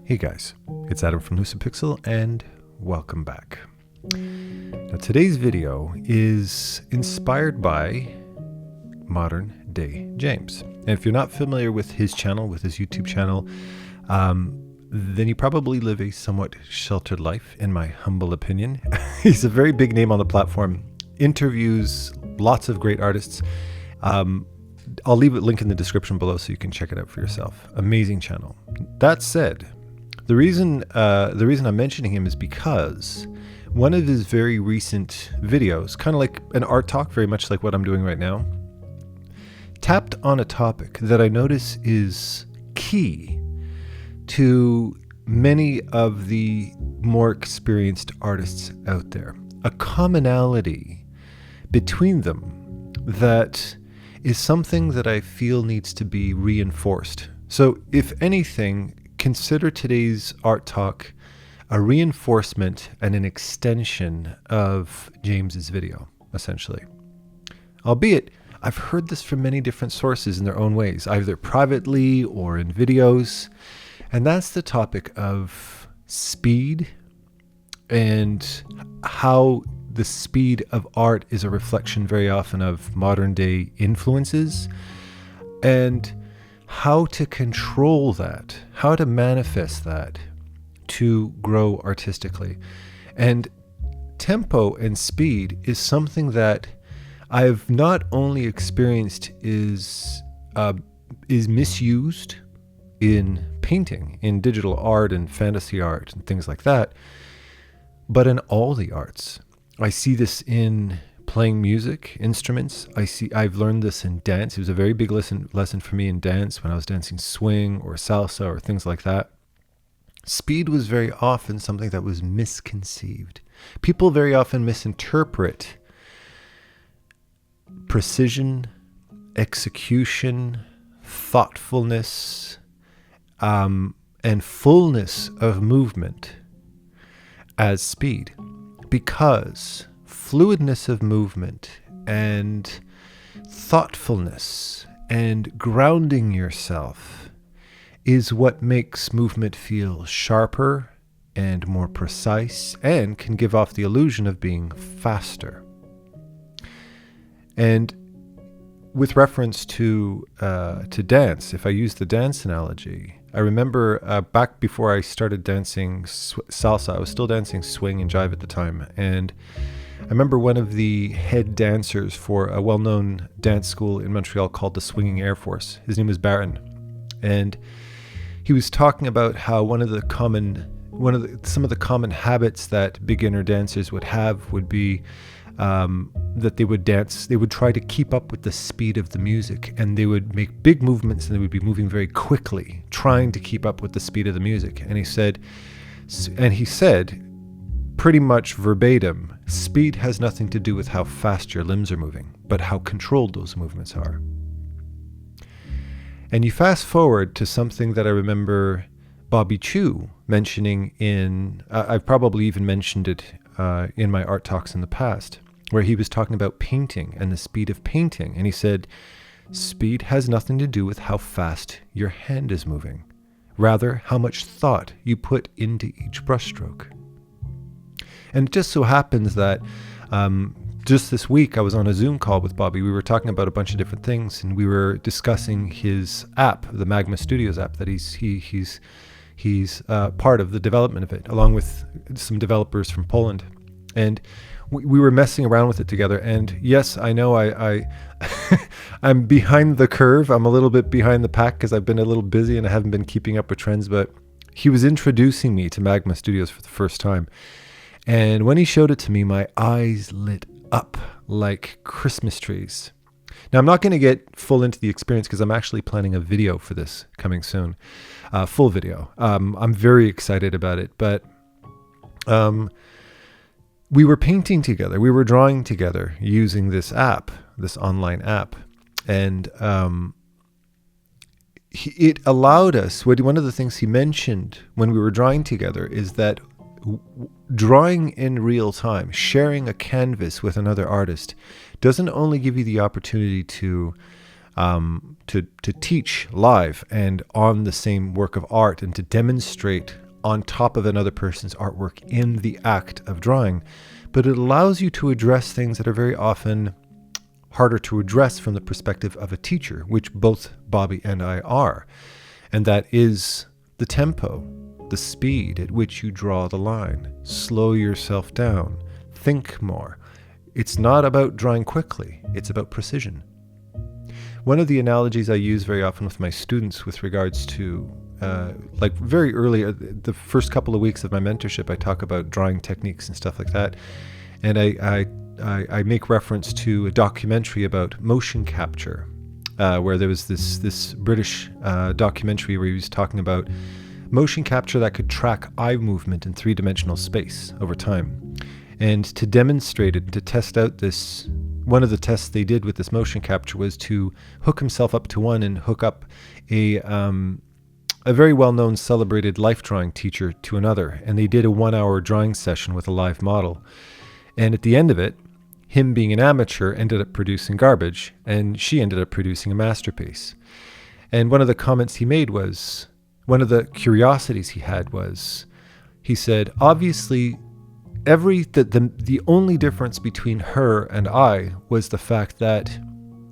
Hey guys, it's Adam from Lucipixel and welcome back. Now today's video is inspired by modern day James. And if you're not familiar with his channel, with his YouTube channel, then you probably live a somewhat sheltered life, in my humble opinion. He's a very big name on the platform, interviews lots of great artists. I'll leave a link in the description below so you can check it out for yourself. Amazing channel. That said, the reason I'm mentioning him is because one of his very recent videos, kind of like an art talk, very much like what I'm doing right now, tapped on a topic that I notice is key to many of the more experienced artists out there. A commonality between them that is something that I feel needs to be reinforced. So if anything, consider today's art talk a reinforcement and an extension of James's video, essentially. Albeit, I've heard this from many different sources in their own ways, either privately or in videos, and that's the topic of speed and how the speed of art is a reflection very often of modern day influences, and how to control that, how to manifest that to grow artistically. And tempo and speed is something that I've not only experienced is misused in painting, in digital art and fantasy art and things like that, but in all the arts. I see this in playing music, instruments. I've learned this in dance. It was a very big lesson for me in dance when I was dancing swing or salsa or things like that. Speed was very often something that was misconceived. People very often misinterpret precision, execution, thoughtfulness, and fullness of movement as speed, because fluidness of movement and thoughtfulness and grounding yourself is what makes movement feel sharper and more precise and can give off the illusion of being faster. And with reference to dance, if I use the dance analogy, I remember back before I started dancing salsa, I was still dancing swing and jive at the time, and I remember one of the head dancers for a well-known dance school in Montreal called the Swinging Air Force. His name was Baron, and he was talking about how some of the common habits that beginner dancers would have would be that they would try to keep up with the speed of the music, and they would make big movements and they would be moving very quickly, trying to keep up with the speed of the music. And he said, pretty much verbatim, speed has nothing to do with how fast your limbs are moving, but how controlled those movements are. And you fast forward to something that I remember Bobby Chiu mentioning I've probably even mentioned it in my art talks in the past, where he was talking about painting and the speed of painting. And he said, speed has nothing to do with how fast your hand is moving, rather how much thought you put into each brushstroke. And it just so happens that just this week I was on a Zoom call with Bobby. We were talking about a bunch of different things, and we were discussing his app, the Magma Studios app, that he's part of the development of it, along with some developers from Poland. And we were messing around with it together. And yes, I know I'm behind the curve. I'm a little bit behind the pack because I've been a little busy and I haven't been keeping up with trends. But he was introducing me to Magma Studios for the first time. And when he showed it to me, my eyes lit up like Christmas trees. Now, I'm not going to get full into the experience because I'm actually planning a video for this coming soon, full video. I'm very excited about it. But we were painting together. We were drawing together using this app, this online app. And it allowed us, one of the things he mentioned when we were drawing together is that drawing in real time, sharing a canvas with another artist, doesn't only give you the opportunity to teach live and on the same work of art and to demonstrate on top of another person's artwork in the act of drawing, but it allows you to address things that are very often harder to address from the perspective of a teacher, which both Bobby and I are. And that is the tempo, the speed at which you draw the line. Slow yourself down. Think more. It's not about drawing quickly. It's about precision. One of the analogies I use very often with my students with regards to, like very early, the first couple of weeks of my mentorship, I talk about drawing techniques and stuff like that. And I make reference to a documentary about motion capture, where there was this British documentary where he was talking about motion capture that could track eye movement in three-dimensional space over time. And to demonstrate it, to test out this, one of the tests they did with this motion capture was to hook himself up to one and hook up a very well-known celebrated life drawing teacher to another. And they did a 1-hour drawing session with a live model. And at the end of it, him being an amateur ended up producing garbage, and she ended up producing a masterpiece. And one of the comments he made was, one of the curiosities he had was, he said, obviously, the only difference between her and I was the fact that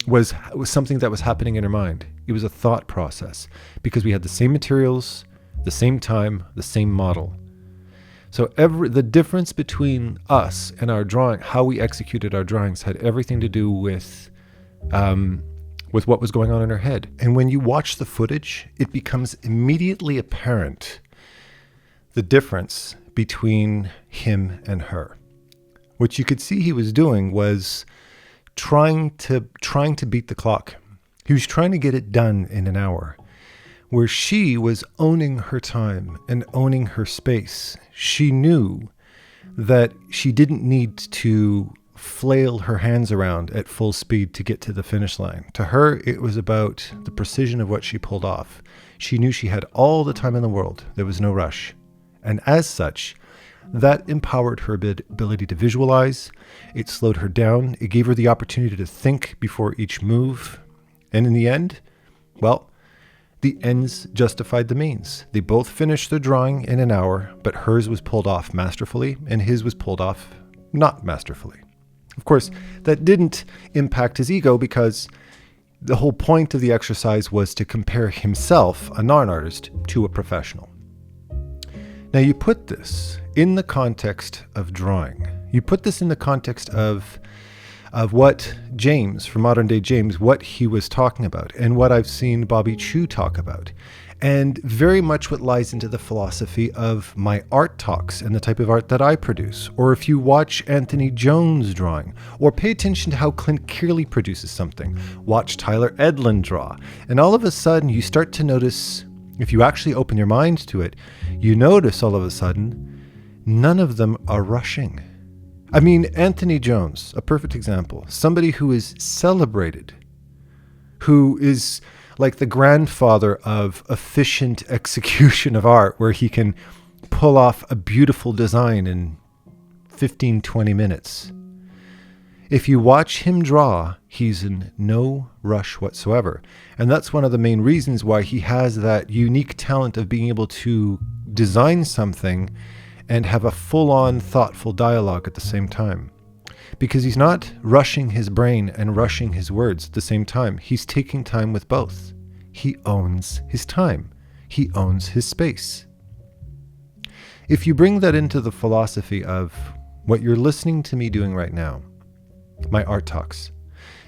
was something that was happening in her mind. It was a thought process, because we had the same materials, the same time, the same model. So the difference between us and our drawing, how we executed our drawings, had everything to do with what was going on in her head. And when you watch the footage, it becomes immediately apparent the difference between him and her. What you could see he was doing was trying to beat the clock. He was trying to get it done in an hour, where she was owning her time and owning her space. She knew that she didn't need to flail her hands around at full speed to get to the finish line. To her, it was about the precision of what she pulled off. She knew she had all the time in the world. There was no rush. And as such, that empowered her ability to visualize. It slowed her down. It gave her the opportunity to think before each move. And in the end, well, the ends justified the means. They both finished their drawing in an hour, but hers was pulled off masterfully and his was pulled off not masterfully. Of course, that didn't impact his ego, because the whole point of the exercise was to compare himself, a non-artist, to a professional. Now you put this in the context of drawing. You put this in the context of what James, from Modern Day James, what he was talking about, and what I've seen Bobby Chiu talk about, and very much what lies into the philosophy of my art talks and the type of art that I produce. Or if you watch Anthony Jones drawing, or pay attention to how Clint Cearley produces something, watch Tyler Edlin draw, and all of a sudden you start to notice, if you actually open your mind to it, you notice all of a sudden, none of them are rushing. I mean, Anthony Jones, a perfect example. Somebody who is celebrated, who is like the grandfather of efficient execution of art, where he can pull off a beautiful design in 15, 20 minutes. If you watch him draw, he's in no rush whatsoever. And that's one of the main reasons why he has that unique talent of being able to design something and have a full-on thoughtful dialogue at the same time. Because he's not rushing his brain and rushing his words at the same time. He's taking time with both. He owns his time. He owns his space. If you bring that into the philosophy of what you're listening to me doing right now, my art talks.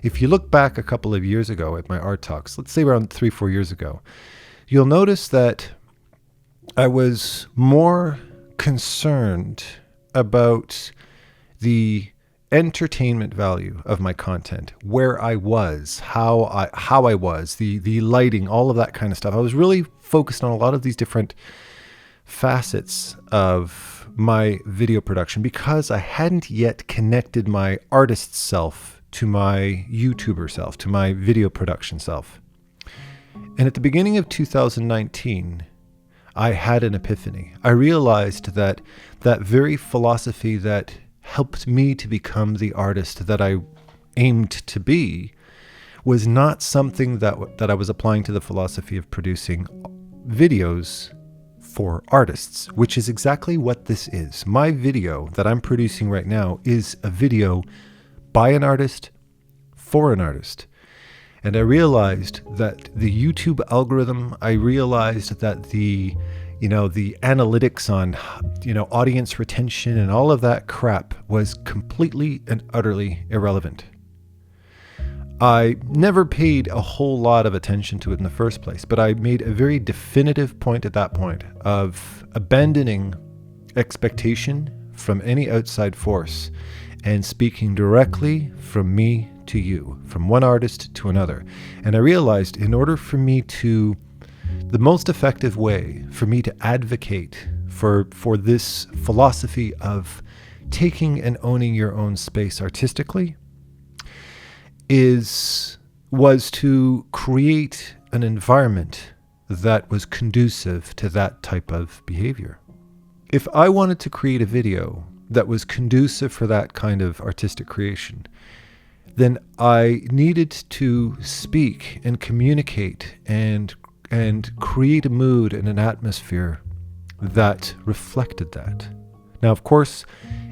If you look back a couple of years ago at my art talks, let's say around 3-4 years ago, you'll notice that I was more concerned about the entertainment value of my content, where I was, how I was, the lighting, all of that kind of stuff. I was really focused on a lot of these different facets of my video production because I hadn't yet connected my artist self to my YouTuber self, to my video production self. And at the beginning of 2019, I had an epiphany. I realized that that very philosophy that helped me to become the artist that I aimed to be was not something that I was applying to the philosophy of producing videos for artists, which is exactly what this is. My video that I'm producing right now is a video by an artist for an artist. And I realized that the YouTube algorithm, I realized that the analytics on, audience retention and all of that crap was completely and utterly irrelevant. I never paid a whole lot of attention to it in the first place, but I made a very definitive point at that point of abandoning expectation from any outside force and speaking directly from me to you, from one artist to another. And I realized the most effective way for me to advocate for this philosophy of taking and owning your own space artistically was to create an environment that was conducive to that type of behavior. If I wanted to create a video that was conducive for that kind of artistic creation, then I needed to speak and communicate and create a mood and an atmosphere that reflected that. Now, of course,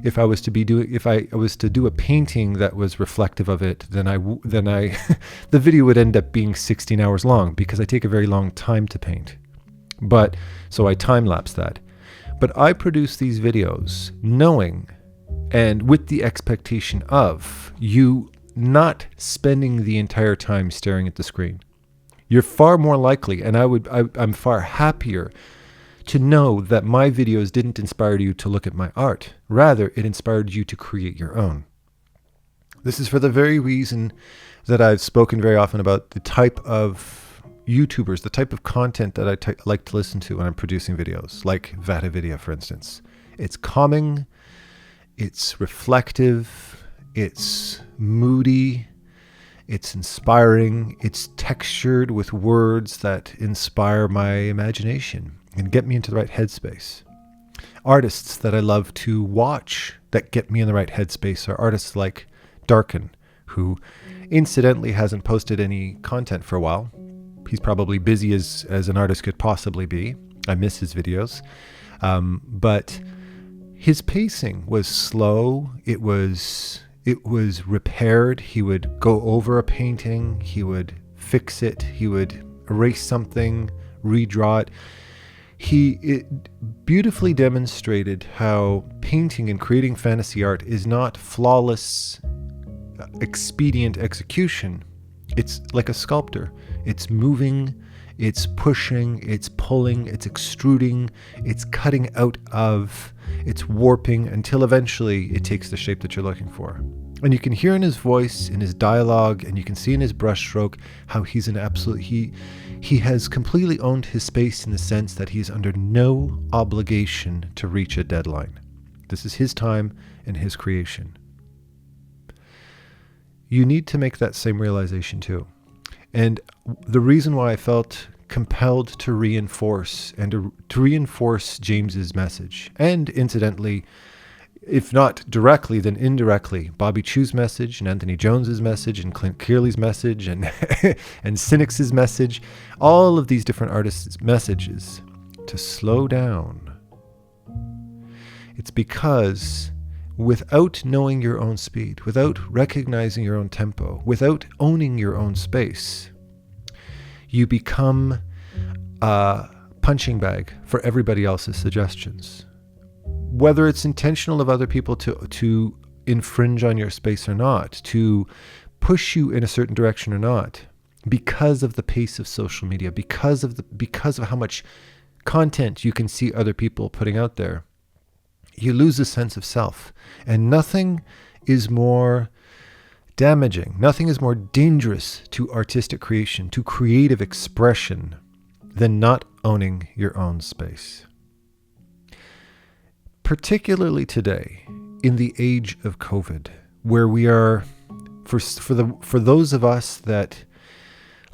if I was to do a painting that was reflective of it, then the video would end up being 16 hours long because I take a very long time to paint. So I time-lapse that. But I produce these videos knowing and with the expectation of you not spending the entire time staring at the screen. You're far more likely, and I'm far happier to know that my videos didn't inspire you to look at my art. Rather, it inspired you to create your own. This is for the very reason that I've spoken very often about the type of YouTubers, the type of content that I like to listen to when I'm producing videos, like VataVidya, for instance. It's calming, it's reflective, it's moody, it's inspiring, it's textured with words that inspire my imagination and get me into the right headspace. Artists that I love to watch that get me in the right headspace are artists like Darken, who incidentally hasn't posted any content for a while. He's probably busy as an artist could possibly be. I miss his videos. But his pacing was slow. It was repaired. He would go over a painting. He would fix it. He would erase something, redraw it. It beautifully demonstrated how painting and creating fantasy art is not flawless, expedient execution. It's like a sculptor. It's moving, it's pushing, it's pulling, it's extruding, it's cutting out of, it's warping until eventually it takes the shape that you're looking for. And you can hear in his voice, in his dialogue, and you can see in his brushstroke how he's he has completely owned his space in the sense that he's under no obligation to reach a deadline. This is his time and his creation. You need to make that same realization too. And the reason why I felt compelled to reinforce James's message, and incidentally, if not directly, then indirectly, Bobby Chu's message and Anthony Jones's message and Clint Cearley's message and and Cynic's message, all of these different artists' messages to slow down. It's because without knowing your own speed, without recognizing your own tempo, without owning your own space, you become a punching bag for everybody else's suggestions. Whether it's intentional of other people to infringe on your space or not, to push you in a certain direction or not, because of the pace of social media, because of how much content you can see other people putting out there, you lose a sense of self. And nothing is more damaging, nothing is more dangerous to artistic creation, to creative expression, than not owning your own space. particularly today, in the age of COVID, where we are, for those of us that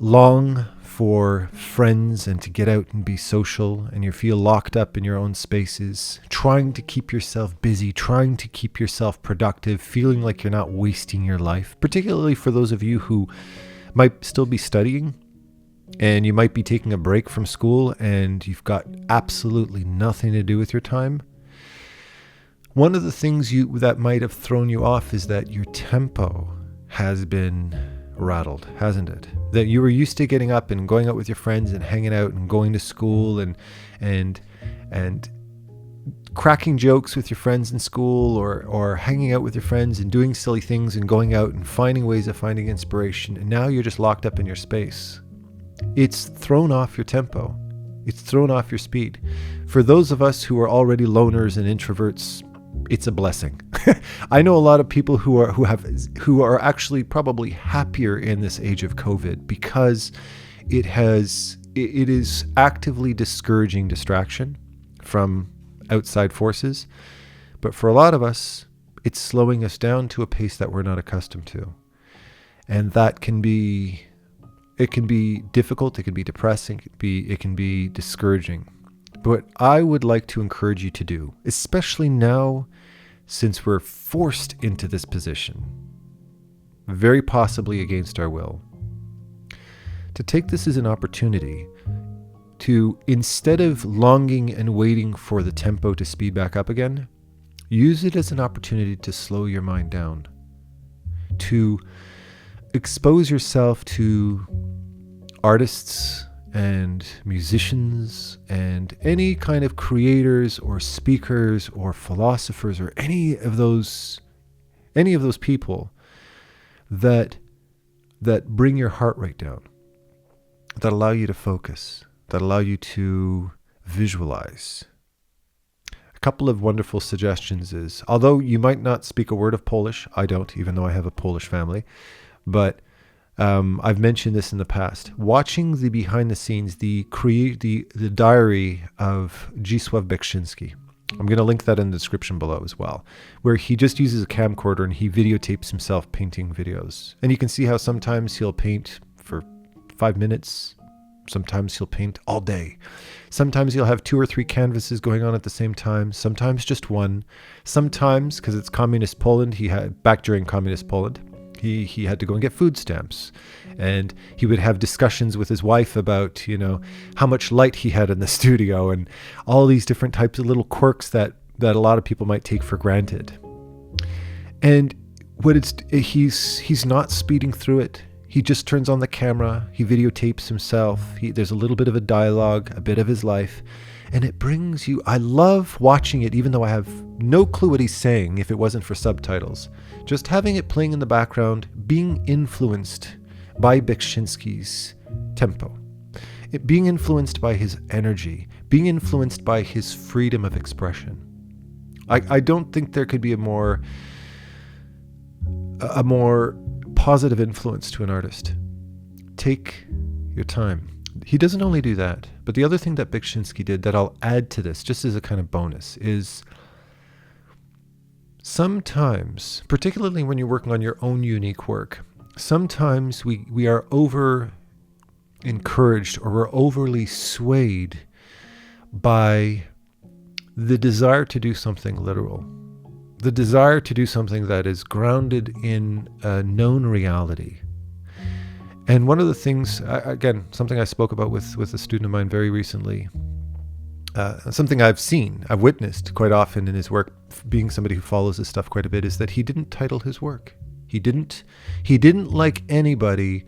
long for friends and to get out and be social, and you feel locked up in your own spaces, trying to keep yourself busy, trying to keep yourself productive, feeling like you're not wasting your life, particularly for those of you who might still be studying and you might be taking a break from school and you've got absolutely nothing to do with your time. One of the things that might have thrown you off is that your tempo has been rattled, hasn't it? That you were used to getting up and going out with your friends and hanging out and going to school and cracking jokes with your friends in school, or hanging out with your friends and doing silly things and going out and finding ways of finding inspiration. And now you're just locked up in your space. It's thrown off your tempo. It's thrown off your speed. For those of us who are already loners and introverts, it's a blessing. I know a lot of people who are actually probably happier in this age of COVID, because it is actively discouraging distraction from outside forces. But for a lot of us, it's slowing us down to a pace that we're not accustomed to. And that can be difficult, it can be depressing, it can be discouraging. But what I would like to encourage you to do, especially now since we're forced into this position, very possibly against our will, to take this as an opportunity to, instead of longing and waiting for the tempo to speed back up again, use it as an opportunity to slow your mind down, to expose yourself to artists and musicians and any kind of creators or speakers or philosophers or any of those people that bring your heart rate down, that allow you to focus, that allow you to visualize. A couple of wonderful suggestions is, although you might not speak a word of Polish, I don't, even though I have a Polish family, but I've mentioned this in the past. Watching the behind the scenes, the diary of Zdzisław Beksiński. I'm going to link that in the description below as well, where he just uses a camcorder and he videotapes himself painting videos. And you can see how sometimes he'll paint for 5 minutes. Sometimes he'll paint all day. Sometimes he'll have 2 or 3 canvases going on at the same time. Sometimes just one. Sometimes, because it's communist Poland, back during communist Poland, he had to go and get food stamps, and he would have discussions with his wife about, how much light he had in the studio and all these different types of little quirks that a lot of people might take for granted. And he's not speeding through it. He just turns on the camera, he videotapes himself, there's a little bit of a dialogue, a bit of his life, and it brings you, I love watching it, even though I have no clue what he's saying if it wasn't for subtitles. Just having it playing in the background, being influenced by Beksiński's tempo, being influenced by his energy, being influenced by his freedom of expression. I don't think there could be a more positive influence to an artist. Take your time. He doesn't only do that, but the other thing that Beksiński did that I'll add to this, just as a kind of bonus, is sometimes, particularly when you're working on your own unique work, sometimes we are over encouraged or we're overly swayed by the desire to do something literal, the desire to do something that is grounded in a known reality. And one of the things, again, something I spoke about with a student of mine very recently, something I've witnessed quite often in his work, being somebody who follows this stuff quite a bit, is that he didn't title his work. He didn't like anybody.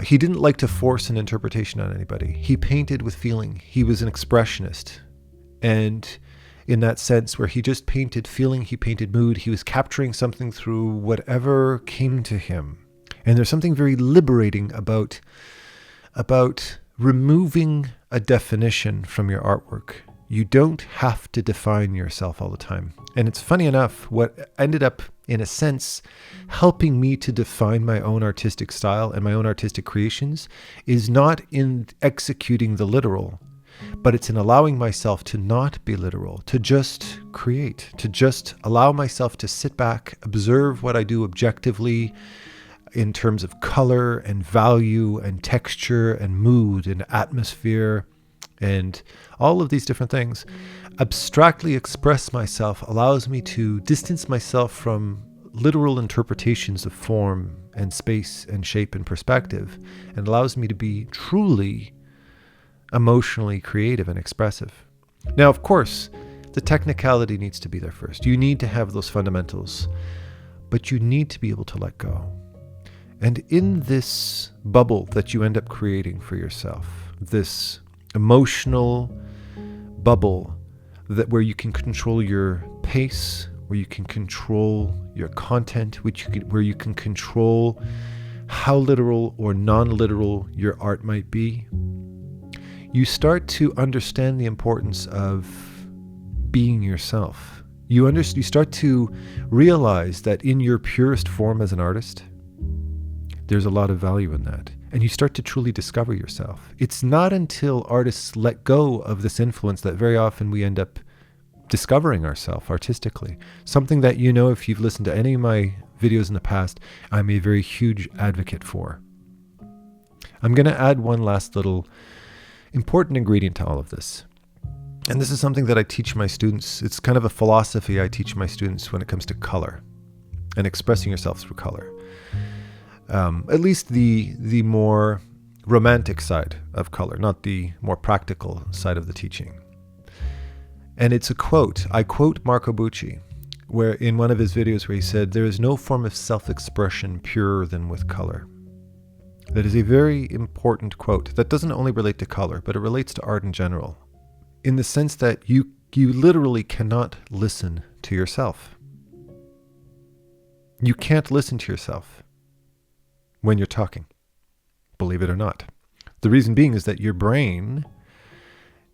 He didn't like to force an interpretation on anybody. He painted with feeling. He was an expressionist. And in that sense, where he just painted feeling, he painted mood, he was capturing something through whatever came to him. And there's something very liberating about removing a definition from your artwork. You don't have to define yourself all the time. And it's funny enough, what ended up, in a sense, helping me to define my own artistic style and my own artistic creations is not in executing the literal, but it's in allowing myself to not be literal, to just create, to just allow myself to sit back, observe what I do objectively in terms of color and value and texture and mood and atmosphere and all of these different things. Abstractly express myself allows me to distance myself from literal interpretations of form and space and shape and perspective, and allows me to be truly emotionally creative and expressive. Now, of course, the technicality needs to be there first. You need to have those fundamentals, but you need to be able to let go. And in this bubble that you end up creating for yourself, this emotional bubble where you can control your pace, where you can control your content, where you can control how literal or non-literal your art might be, you start to understand the importance of being yourself. You start to realize that in your purest form as an artist, there's a lot of value in that. And you start to truly discover yourself. It's not until artists let go of this influence that very often we end up discovering ourselves artistically. Something that, if you've listened to any of my videos in the past, I'm a very huge advocate for. I'm going to add one last little important ingredient to all of this. And this is something that I teach my students. It's kind of a philosophy I teach my students when it comes to color and expressing yourself through color. At least the more romantic side of color, not the more practical side of the teaching. And it's a quote. I quote Marco Bucci, where in one of his videos where he said, "There is no form of self-expression purer than with color." That is a very important quote that doesn't only relate to color, but it relates to art in general, in the sense that you literally cannot listen to yourself. You can't listen to yourself when you're talking, believe it or not. The reason being is that your brain,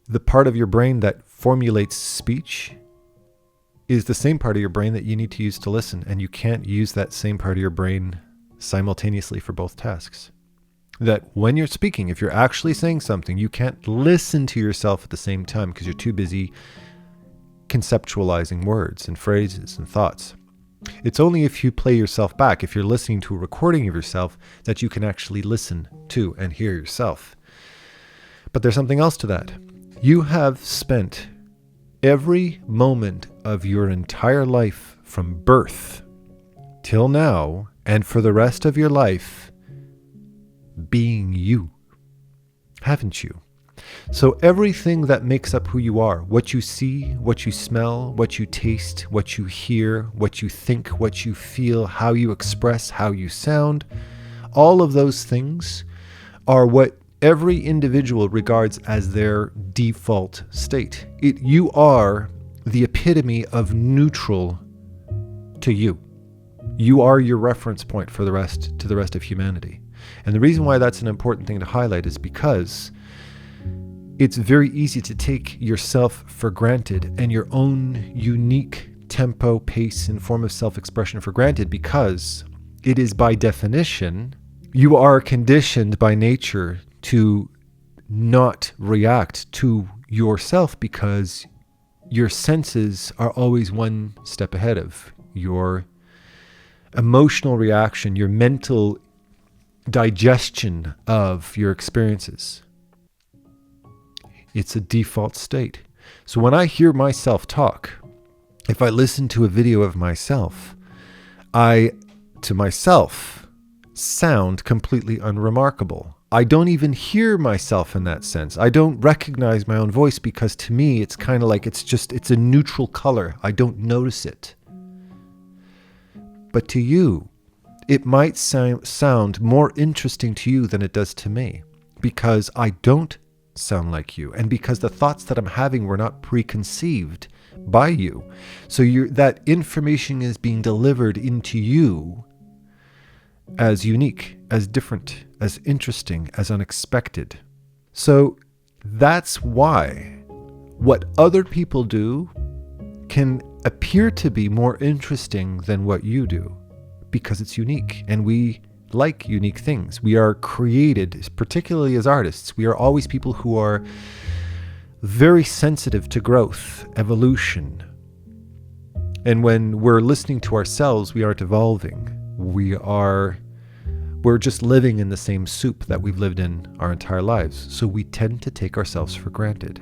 the part of your brain that formulates speech, is the same part of your brain that you need to use to listen, and you can't use that same part of your brain simultaneously for both tasks. That when you're speaking, if you're actually saying something, you can't listen to yourself at the same time because you're too busy conceptualizing words and phrases and thoughts. It's only if you play yourself back, if you're listening to a recording of yourself, that you can actually listen to and hear yourself. But there's something else to that. You have spent every moment of your entire life from birth till now, and for the rest of your life, being you, haven't you? So everything that makes up who you are, what you see, what you smell, what you taste, what you hear, what you think, what you feel, how you express, how you sound, all of those things are what every individual regards as their default state. You are the epitome of neutral to you. You are your reference point for the rest of humanity. And the reason why that's an important thing to highlight is because it's very easy to take yourself for granted and your own unique tempo, pace, and form of self-expression for granted, because it is by definition, you are conditioned by nature to not react to yourself because your senses are always one step ahead of your emotional reaction, your mental digestion of your experiences. It's a default state. So when I hear myself talk, if I listen to a video of myself, I, to myself, sound completely unremarkable. I don't even hear myself in that sense. I don't recognize my own voice because to me, it's kind of like it's a neutral color. I don't notice it. But to you, it might sound more interesting to you than it does to me, because I don't sound like you, and because the thoughts that I'm having were not preconceived by you. So that information is being delivered into you as unique, as different, as interesting, as unexpected. So that's why what other people do can appear to be more interesting than what you do, because it's unique, and we like unique things. We are created, particularly as artists, we are always people who are very sensitive to growth, evolution. And when we're listening to ourselves, we aren't evolving. We're just living in the same soup that we've lived in our entire lives. So we tend to take ourselves for granted.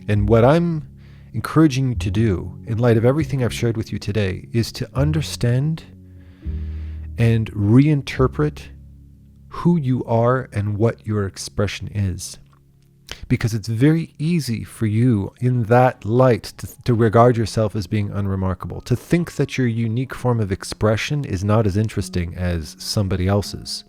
And what I'm encouraging you to do, in light of everything I've shared with you today, is to understand and reinterpret who you are and what your expression is. Because it's very easy for you in that light to regard yourself as being unremarkable, to think that your unique form of expression is not as interesting as somebody else's.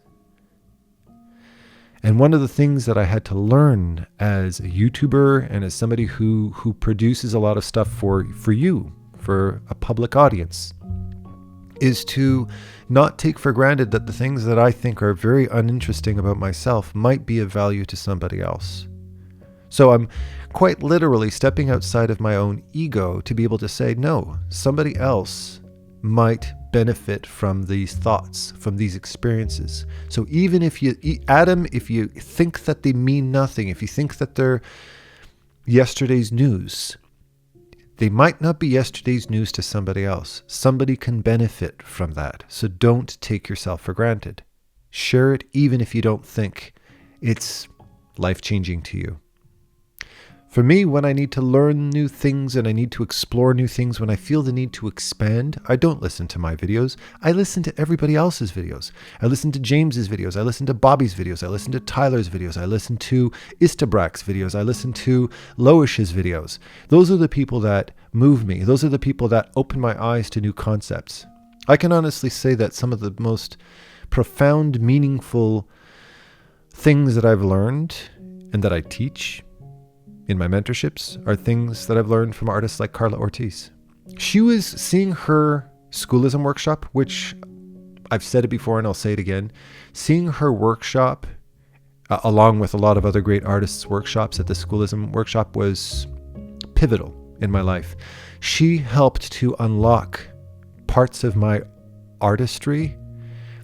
And one of the things that I had to learn as a YouTuber and as somebody who produces a lot of stuff for you, for a public audience, is to not take for granted that the things that I think are very uninteresting about myself might be of value to somebody else. So I'm quite literally stepping outside of my own ego to be able to say, no, somebody else might benefit from these thoughts, from these experiences. So even if you think that they mean nothing, if you think that they're yesterday's news, they might not be yesterday's news to somebody else. Somebody can benefit from that. So don't take yourself for granted. Share it even if you don't think it's life-changing to you. For me, when I need to learn new things and I need to explore new things, when I feel the need to expand, I don't listen to my videos. I listen to everybody else's videos. I listen to James's videos. I listen to Bobby's videos. I listen to Tyler's videos. I listen to Istebrak's videos. I listen to Loish's videos. Those are the people that move me. Those are the people that open my eyes to new concepts. I can honestly say that some of the most profound, meaningful things that I've learned and that I teach in my mentorships are things that I've learned from artists like Carla Ortiz. She was seeing her schoolism workshop, which I've said it before and I'll say it again. Seeing her workshop, along with a lot of other great artists' workshops at the schoolism workshop, was pivotal in my life. She helped to unlock parts of my artistry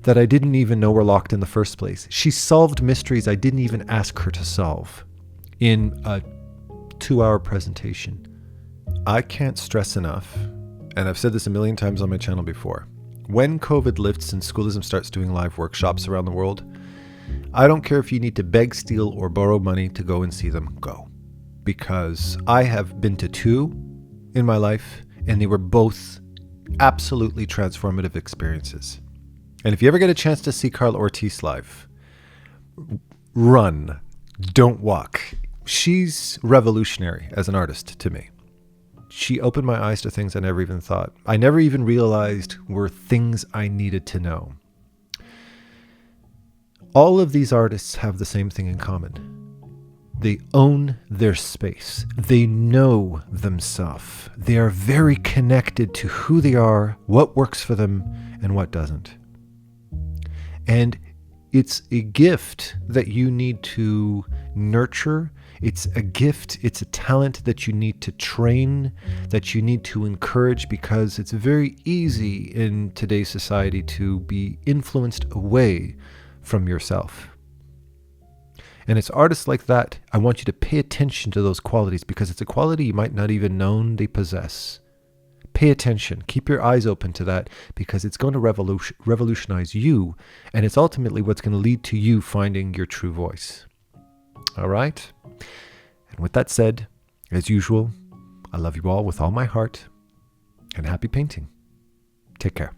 that I didn't even know were locked in the first place. She solved mysteries I didn't even ask her to solve in a 2-hour presentation. I can't stress enough, and I've said this a million times on my channel before, when COVID lifts and schoolism starts doing live workshops around the world, I don't care if you need to beg, steal, or borrow money to go and see them, go. Because I have been to 2 in my life, and they were both absolutely transformative experiences. And if you ever get a chance to see Carla Ortiz live, run, don't walk. She's revolutionary as an artist to me. She opened my eyes to things I never even thought. I never even realized were things I needed to know. All of these artists have the same thing in common. They own their space. They know themselves. They are very connected to who they are, what works for them, and what doesn't. And it's a gift that you need to nurture. It's a gift, it's a talent that you need to train, that you need to encourage, because it's very easy in today's society to be influenced away from yourself. And it's artists like that, I want you to pay attention to those qualities, because it's a quality you might not even know they possess. Pay attention, keep your eyes open to that, because it's going to revolutionize you, and it's ultimately what's going to lead to you finding your true voice. All right? And with that said, as usual, I love you all with all my heart, and happy painting. Take care.